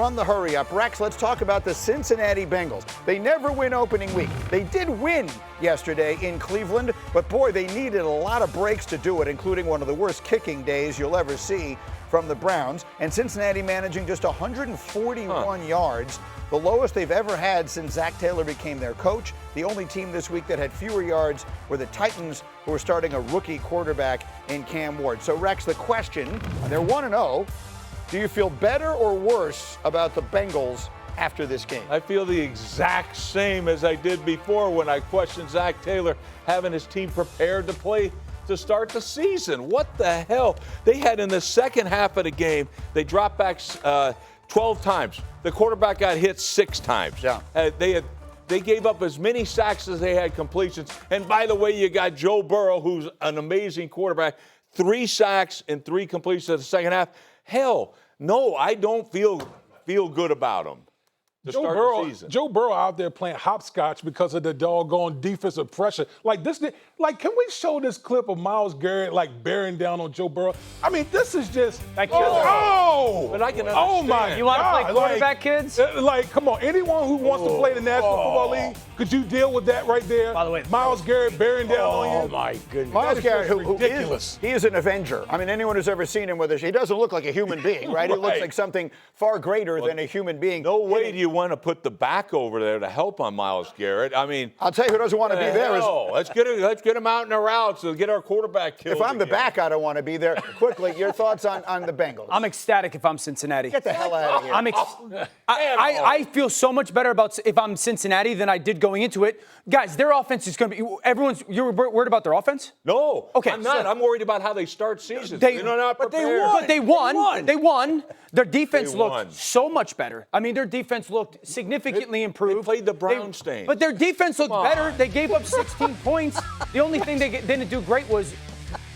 run the hurry up. Rex, let's talk about the Cincinnati Bengals. They never win opening week. They did win yesterday in Cleveland, but boy, they needed a lot of breaks to do it, including one of the worst kicking days you'll ever see from the Browns. And Cincinnati managing just 141 yards, the lowest they've ever had since Zach Taylor became their coach. The only team this week that had fewer yards were the Titans, who were starting a rookie quarterback in Cam Ward. So, Rex, the question, they're 1-0. Do you feel better or worse about the Bengals after this game? I feel the exact same as I did before when I questioned Zach Taylor having his team prepared to play to start the season. What the hell? They had in the second half of the game, they dropped back 12 times. The quarterback got hit 6 times. Yeah. They gave up as many sacks as they had completions. And by the way, you got Joe Burrow, who's an amazing quarterback, 3 sacks and 3 completions in the second half. Hell, no, I don't feel good about him. Joe Burrow out there playing hopscotch because of the doggone defensive pressure. Like can we show this clip of Myles Garrett like bearing down on Joe Burrow? I mean, this is just but I can understand. Oh my! You want to play quarterback, kids? Come on, anyone who wants to play the National Football League, could you deal with that right there? By the way, Myles Garrett bearing down on you. Oh my goodness! Myles Garrett, who ridiculous. He is an Avenger. I mean, anyone who's ever seen him with us, he doesn't look like a human being, right? He looks like something far greater than a human being. No way do you want to put the back over there to help on Myles Garrett. I mean, I'll tell you who doesn't want to be there. Let's get him out in a route to get our quarterback killed. If I'm the back, I don't want to be there. Quickly, your thoughts on the Bengals? I'm ecstatic if I'm Cincinnati. Get the hell out of here. I feel so much better about if I'm Cincinnati than I did going into it. Guys, their offense is going to be. You're worried about their offense? No, okay, I'm not. I'm worried about how they start seasons. They won. Their defense won. looked so much better. I mean, their defense looked significantly improved. They played the Browns stain. But their defense looked better. They gave up 16 points. The only thing they didn't do great was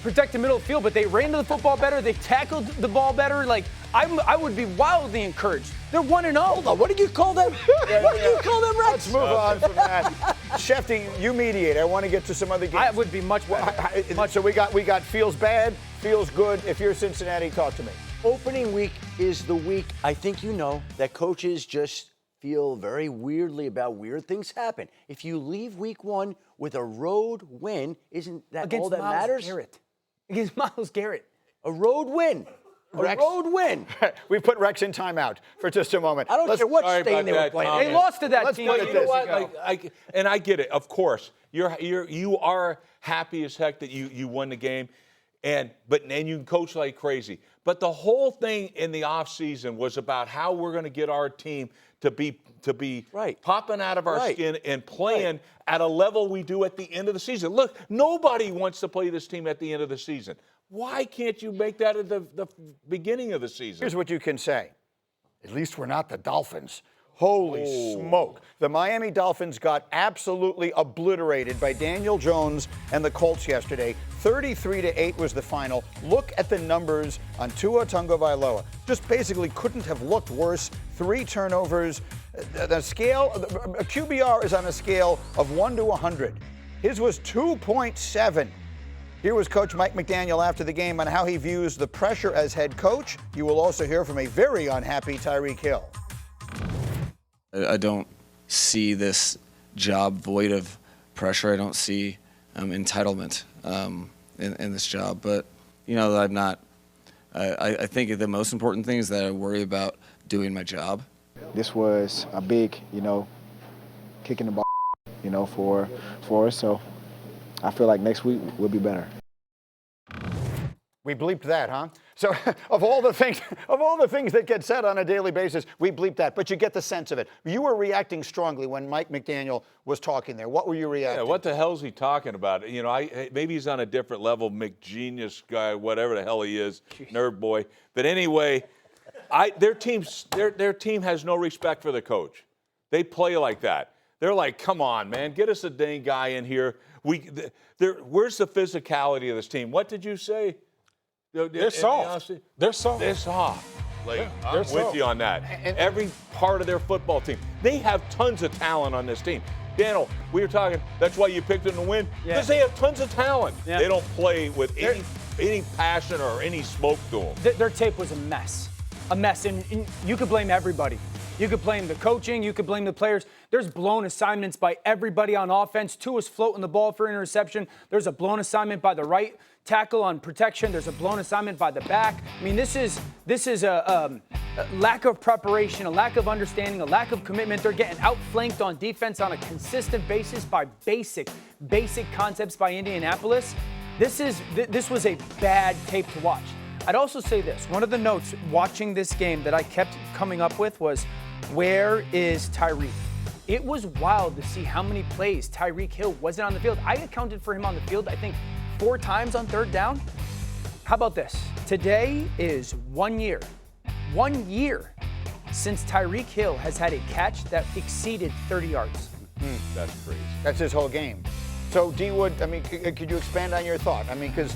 protect the middle of the field, but they ran to the football better. They tackled the ball better. Like, I would be wildly encouraged. They're 1-0. Hold on, what did you call them? What did you call them, Rex? Let's move on from that. Schefter, you mediate. I want to get to some other games. I would be much better. So we got feels bad, feels good. If you're Cincinnati, talk to me. Opening week is the week, I think you know, that coaches just feel very weirdly about weird things happen. If you leave week 1 with a road win, isn't that Against all that Myles matters? Garrett. Against Myles Garrett. A road win. Rex. A road win. We put Rex in timeout for just a moment. I don't care what stain they were playing. They lost to that team. Put it You know this. what? And I get it. Of course, you are happy as heck that you won the game, and you can coach like crazy. But the whole thing in the offseason was about how we're going to get our team to be right. popping out of our skin and playing at a level we do at the end of the season. Look, nobody wants to play this team at the end of the season. Why can't you make that at the beginning of the season? Here's what you can say. At least we're not the Dolphins. Holy smoke. The Miami Dolphins got absolutely obliterated by Daniel Jones and the Colts yesterday. 33-8 was the final. Look at the numbers on Tua Tagovailoa. Just basically couldn't have looked worse. 3 turnovers. The scale, a QBR is on a scale of 1 to 100. His was 2.7. Here was Coach Mike McDaniel after the game on how he views the pressure as head coach. You will also hear from a very unhappy Tyreek Hill. I don't see this job void of pressure. I don't see entitlement in this job. But, I'm not. I think the most important thing is that I worry about doing my job. This was a big, kicking the ball, for us. So I feel like next week we'll be better. We bleeped that, huh? So of all the things that get said on a daily basis, we bleeped that. But you get the sense of it. You were reacting strongly when Mike McDaniel was talking there. What were you reacting? Yeah, what the hell's he talking about? Maybe he's on a different level, McGenius guy, whatever the hell he is, nerd boy. But anyway, their team has no respect for the coach. They play like that. They're like, come on, man, get us a dang guy in here. Where's the physicality of this team? What did you say? They're soft. They're soft. They're soft. I'm with soft. you on that. Every part of their football team. They have tons of talent on this team. Daniel, we were talking, that's why you picked them to win? Because they have tons of talent. Yeah. They don't play with any passion or any smoke to them. Their tape was a mess. a mess. And you could blame everybody. You could blame the coaching. You could blame the players. There's blown assignments by everybody on offense. Tua's floating the ball for interception. There's a blown assignment by the right tackle on protection. There's a blown assignment by the back. I mean, this is a lack of preparation, a lack of understanding, a lack of commitment. They're getting outflanked on defense on a consistent basis by basic concepts by Indianapolis. This was a bad tape to watch. I'd also say this. One of the notes watching this game that I kept coming up with was, where is Tyreek? It was wild to see how many plays Tyreek Hill wasn't on the field. I accounted for him on the field, I think, 4 times on third down. How about this? Today is 1 year since Tyreek Hill has had a catch that exceeded 30 yards. That's crazy. That's his whole game. So, D. Wood, I mean, could you expand on your thought? I mean, because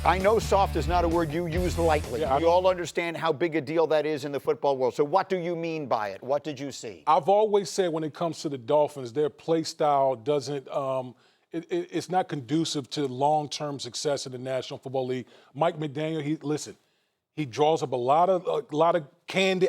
I know soft is not a word you use lightly. Yeah, we all understand how big a deal that is in the football world. So what do you mean by it? What did you see? I've always said when it comes to the Dolphins, their play style doesn't it's not conducive to long-term success in the National Football League. Mike McDaniel, he draws up a lot of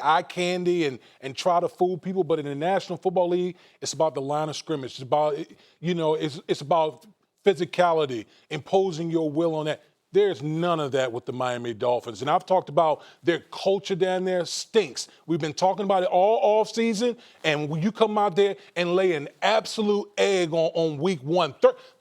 eye candy and try to fool people. But in the National Football League, it's about the line of scrimmage. It's about, it's about physicality, imposing your will on that. There's none of that with the Miami Dolphins. And I've talked about their culture down there stinks. We've been talking about it all offseason, and when you come out there and lay an absolute egg on week 1,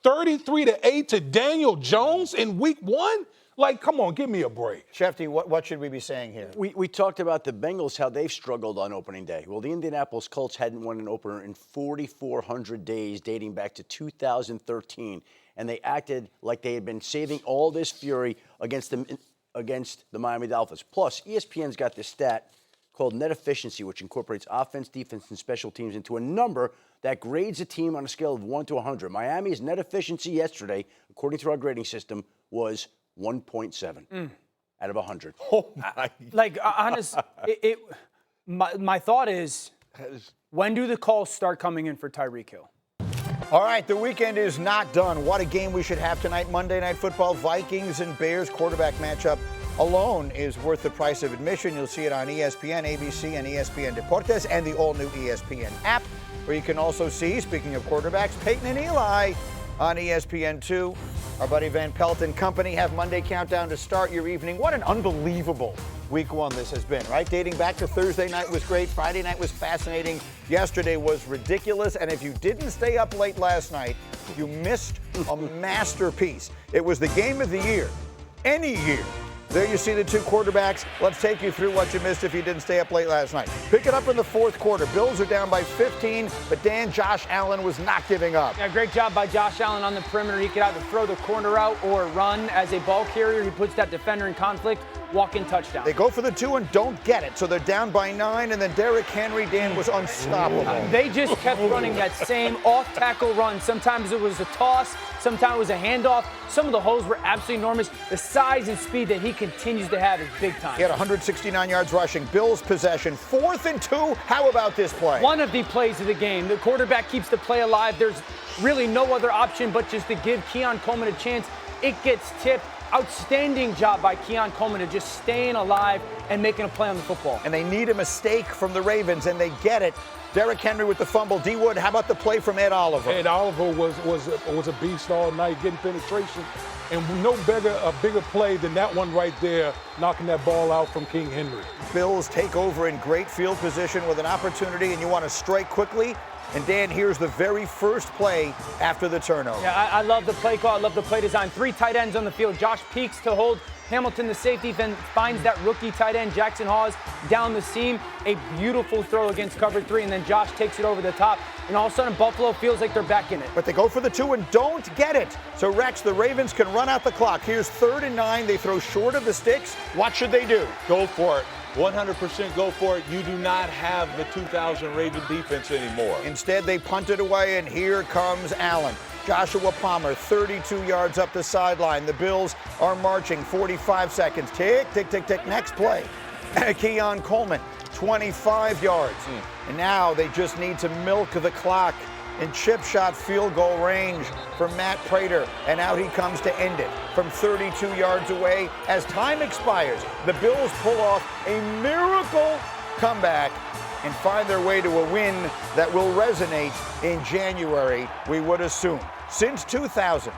33-8 to Daniel Jones in week 1? Like, come on, give me a break. Schefter, what should we be saying here? We talked about the Bengals, how they've struggled on opening day. Well, the Indianapolis Colts hadn't won an opener in 4,400 days, dating back to 2013. And they acted like they had been saving all this fury against the Miami Dolphins. Plus, ESPN's got this stat called net efficiency, which incorporates offense, defense, and special teams into a number that grades a team on a scale of 1 to 100. Miami's net efficiency yesterday, according to our grading system, was 1.7 out of 100. Oh, my. Like, honest, my thought is, when do the calls start coming in for Tyreek Hill? All right, the weekend is not done. What a game we should have tonight. Monday Night Football, Vikings and Bears quarterback matchup alone is worth the price of admission. You'll see it on ESPN, ABC, and ESPN Deportes, and the all-new ESPN app, where you can also see, speaking of quarterbacks, Peyton and Eli on ESPN2. Our buddy Van Pelt and company have Monday Countdown to start your evening. What an unbelievable week 1 this has been, right? Dating back to Thursday night was great. Friday night was fascinating. Yesterday was ridiculous. And if you didn't stay up late last night, you missed a masterpiece. It was the game of the year, any year. There you see the 2 quarterbacks. Let's take you through what you missed if you didn't stay up late last night. Pick it up in the 4th quarter. Bills are down by 15, but Josh Allen was not giving up. Yeah, great job by Josh Allen on the perimeter. He could either throw the corner out or run as a ball carrier. He puts that defender in conflict. Walk-in touchdown. They go for the 2 and don't get it, so they're down by 9, and then Derrick Henry, Dan, was unstoppable. They just kept running that same off-tackle run. Sometimes it was a toss, sometimes it was a handoff. Some of the holes were absolutely enormous. The size and speed that he continues to have is big time. He had 169 yards rushing. Bills possession, 4th and 2. How about this play? One of the plays of the game. The quarterback keeps the play alive. There's really no other option but just to give Keon Coleman a chance. It gets tipped. Outstanding job by Keon Coleman of just staying alive and making a play on the football. And they need a mistake from the Ravens, and they get it. Derrick Henry with the fumble. D. Wood, how about the play from Ed Oliver? Ed Oliver was a beast all night, getting penetration. And no bigger play than that one right there, knocking that ball out from King Henry. Bills take over in great field position with an opportunity, and you want to strike quickly. And Dan, here's the very first play after the turnover. Yeah, I love the play call. I love the play design. 3 tight ends on the field. Josh peeks to hold Hamilton, the safety, then finds that rookie tight end, Jackson Hawes, down the seam. A beautiful throw against cover 3, and then Josh takes it over the top. And all of a sudden, Buffalo feels like they're back in it. But they go for the 2 and don't get it. So, Rex, the Ravens can run out the clock. Here's 3rd and 9. They throw short of the sticks. What should they do? Go for it. 100% go for it. You do not have the 2000 Raven defense anymore. Instead, they punt it away, and here comes Allen. Joshua Palmer, 32 yards up the sideline. The Bills are marching, 45 seconds. Tick, tick, tick, tick. Next play. Keon Coleman, 25 yards. And now they just need to milk the clock. in chip shot field goal range for Matt Prater, and out he comes to end it from 32 yards away. As time expires, the Bills pull off a miracle comeback and find their way to a win that will resonate in January, we would assume. Since 2000,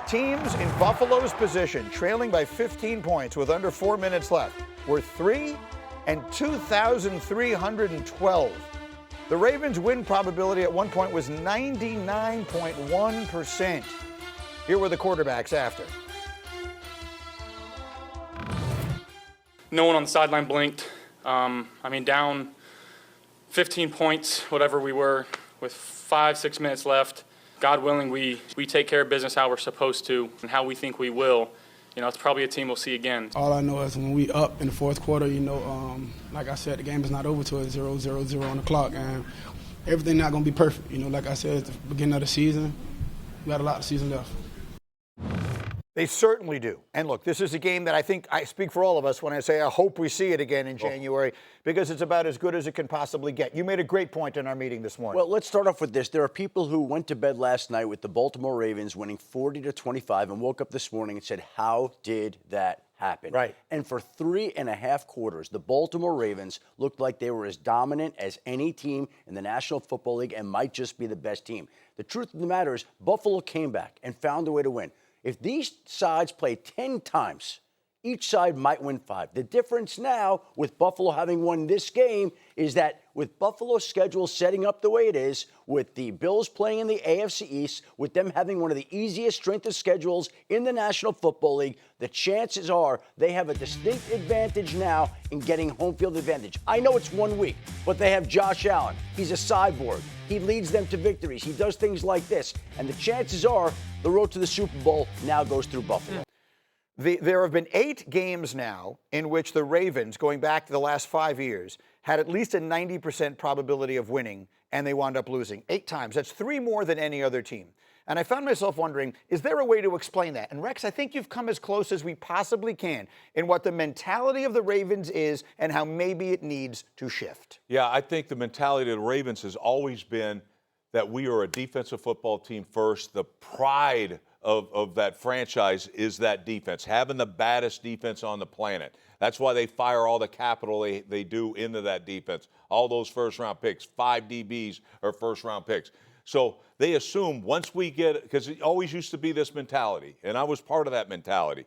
teams in Buffalo's position, trailing by 15 points with under 4 minutes left, were 3 and 2,312. The Ravens' win probability at one point was 99.1%. Here were the quarterbacks after. No one on the sideline blinked. Down 15 points, whatever we were, with 5-6 minutes left. God willing, we take care of business how we're supposed to and how we think we will. It's probably a team we'll see again. All I know is when we up in the fourth quarter, like I said, the game is not over till it's 0-0-0 on the clock, and everything not going to be perfect. Like I said at the beginning of the season, we got a lot of season left. They certainly do. And look, this is a game that I think I speak for all of us when I say I hope we see it again in January, because it's about as good as it can possibly get. You made a great point in our meeting this morning. Well, let's start off with this. There are people who went to bed last night with the Baltimore Ravens winning 40-25 and woke up this morning and said, how did that happen? Right. And for 3.5 quarters, the Baltimore Ravens looked like they were as dominant as any team in the National Football League and might just be the best team. The truth of the matter is Buffalo came back and found a way to win. If these sides play 10 times, each side might win 5. The difference now with Buffalo having won this game is that with Buffalo's schedule setting up the way it is, with the Bills playing in the AFC East, with them having one of the easiest strength of schedules in the National Football League, the chances are they have a distinct advantage now in getting home field advantage. I know it's 1 week, but they have Josh Allen. He's a cyborg. He leads them to victories. He does things like this. And the chances are the road to the Super Bowl now goes through Buffalo. There have been 8 games now in which the Ravens, going back to the last 5 years, had at least a 90% probability of winning, and they wound up losing 8 times. That's 3 more than any other team. And I found myself wondering, is there a way to explain that? And Rex, I think you've come as close as we possibly can in what the mentality of the Ravens is and how maybe it needs to shift. Yeah, I think the mentality of the Ravens has always been that we are a defensive football team first. The pride of that franchise is that defense, having the baddest defense on the planet. That's why they fire all the capital they do into that defense. All those first-round picks, 5 DBs are first-round picks. So they assume once we get, because it always used to be this mentality, and I was part of that mentality.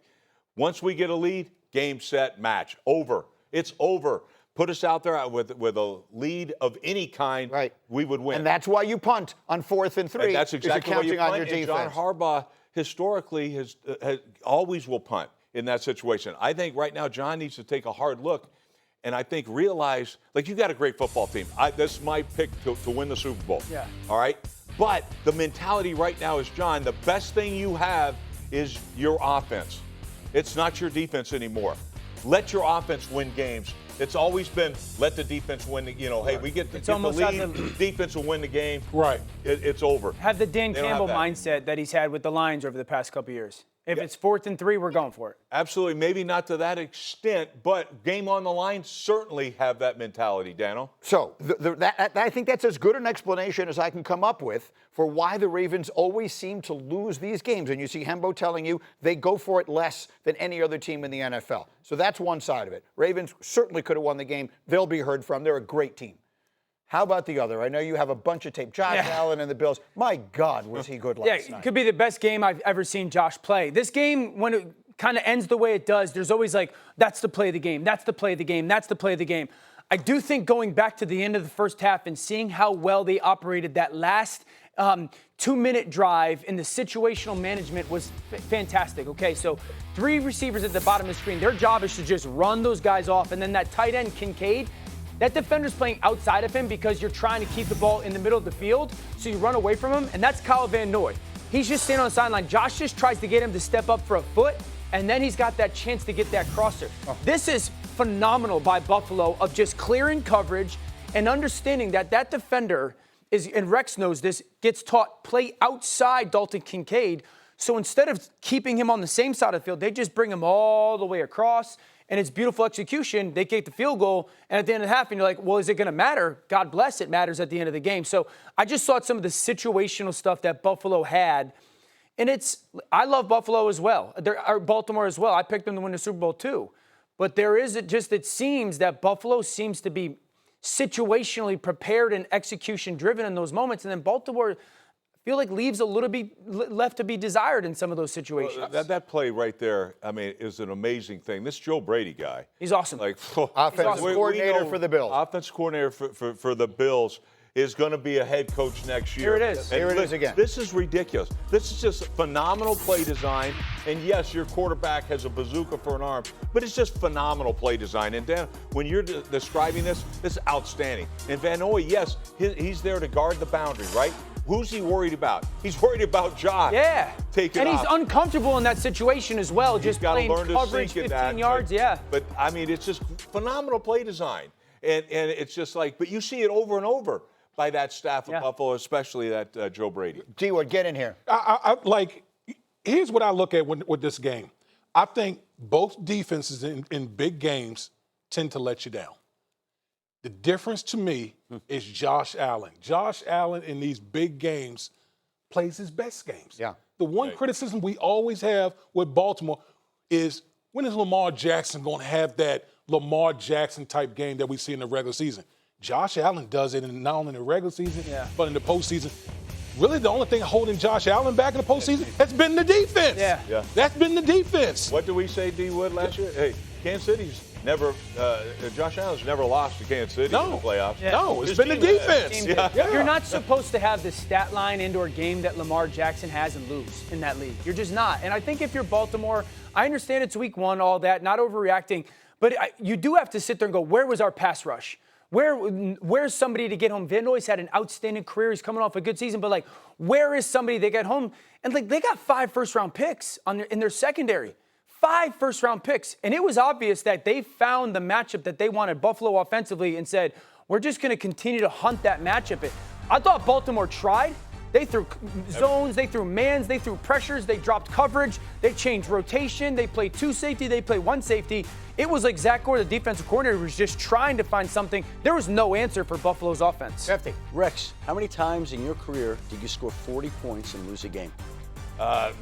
Once we get a lead, game, set, match, over. It's over. Put us out there with a lead of any kind, right, we would win. And that's why you punt on 4th and 3. And that's exactly you're why you counting punt. on your defense. And John Harbaugh historically has always will punt in that situation. I think right now John needs to take a hard look and I think realize, like, you got a great football team. This is my pick to win the Super Bowl. Yeah. All right? But the mentality right now is, John, the best thing you have is your offense. It's not your defense anymore. Let your offense win games. It's always been let the defense win. Hey, we get the lead, defense will win the game. Right. It's over. Have the Dan Campbell mindset that he's had with the Lions over the past couple of years. If it's 4th and 3, we're going for it. Absolutely. Maybe not to that extent, but game on the line certainly have that mentality, Dano. So I think that's as good an explanation as I can come up with for why the Ravens always seem to lose these games. And you see Hembo telling you they go for it less than any other team in the NFL. So that's one side of it. Ravens certainly could have won the game. They'll be heard from. They're a great team. How about the other? I know you have a bunch of tape. Josh Allen and the Bills. My God, was he good last night. Yeah, it could be the best game I've ever seen Josh play. This game, when it kind of ends the way it does, there's always like, that's the play of the game, that's the play of the game, that's the play of the game. I do think going back to the end of the first half and seeing how well they operated that last 2-minute drive in the situational management was fantastic. Okay, so 3 receivers at the bottom of the screen. Their job is to just run those guys off. And then that tight end, Kincaid, that defender's playing outside of him because you're trying to keep the ball in the middle of the field, so you run away from him, and that's Kyle Van Noy. He's just standing on the sideline. Josh just tries to get him to step up for a foot, and then he's got that chance to get that crosser. This is phenomenal by Buffalo of just clearing coverage and understanding that that defender is, and Rex knows this, gets taught play outside Dalton Kincaid. So instead of keeping him on the same side of the field, they just bring him all the way across. and it's beautiful execution. They kick the field goal, and at the end of the half, and you're like, well, is it going to matter? God bless, it matters at the end of the game. So I just thought some of the situational stuff that Buffalo had, and I love Buffalo as well, or Baltimore as well. I picked them to win the Super Bowl too. But it seems that Buffalo seems to be situationally prepared and execution driven in those moments, and then Baltimore, feel like leaves a little bit left to be desired in some of those situations. Well, that play right there, I mean, is an amazing thing. This Joe Brady guy. He's awesome. Like, offensive coordinator for the Bills. Offensive coordinator for the Bills is going to be a head coach next year. Here it is. And Here it is again. This is ridiculous. This is just phenomenal play design. And yes, your quarterback has a bazooka for an arm, but it's just phenomenal play design. And Dan, when you're describing this is outstanding. And Van Noy, yes, he's there to guard the boundary, right? Who's he worried about? He's worried about Josh. Yeah. Taking and he's uncomfortable in that situation as well, just playing coverage 15 yards, yeah. But, I mean, it's just phenomenal play design. And it's just like, but you see it over and over by that staff of Buffalo, especially that Joe Brady. G-Wood, get in here. Here's what I look at with this game. I think both defenses in big games tend to let you down. The difference to me is Josh Allen. Josh Allen in these big games plays his best games. Yeah. The one criticism we always have with Baltimore is, when is Lamar Jackson going to have that Lamar Jackson type game that we see in the regular season? Josh Allen does it not only in the regular season, but in the postseason. Really, the only thing holding Josh Allen back in the postseason has been the defense. Yeah. That's been the defense. What did we say, D. Wood, last year? Hey, Kansas City's never, Josh Allen's never lost to Kansas City in the playoffs. Yeah. No, it's been the defense. You're not supposed to have the stat line indoor game that Lamar Jackson has and lose in that league. You're just not. And I think if you're Baltimore, I understand it's week one, all that, not overreacting, but you do have to sit there and go, where was our pass rush? Where's somebody to get home? Van Noy's had an outstanding career. He's coming off a good season, but like, where is somebody they get home? And like, they got 5 first-round picks in their secondary. 5 first-round picks. And it was obvious that they found the matchup that they wanted, Buffalo offensively, and said, we're just going to continue to hunt that matchup. I thought Baltimore tried. They threw zones, they threw mans, they threw pressures, they dropped coverage, they changed rotation, they played 2 safety, they played 1 safety. It was like Zach Gore, the defensive coordinator, was just trying to find something. There was no answer for Buffalo's offense. Schefter. Rex, how many times in your career did you score 40 points and lose a game?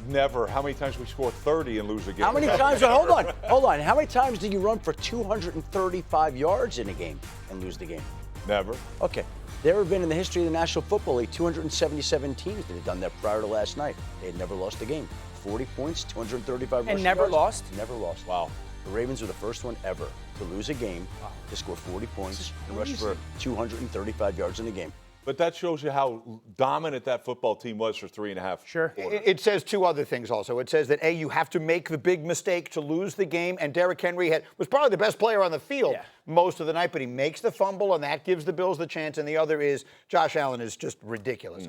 Never. How many times we score 30 and lose a game? How many times? Hold on. How many times did you run for 235 yards in a game and lose the game? Never. Okay. There have been in the history of the National Football League 277 teams that had done that prior to last night. They had never lost a game. 40 points, 235 And never yards. lost? Never lost. Wow. The Ravens were the first one ever to lose a game, to score 40 points, and rush for 235 yards in a game. But that shows you how dominant that football team was for 3.5 Sure. quarters. It says 2 other things also. It says that, A, you have to make the big mistake to lose the game, and Derrick Henry was probably the best player on the field most of the night, but he makes the fumble, and that gives the Bills the chance, and the other is Josh Allen is just ridiculous.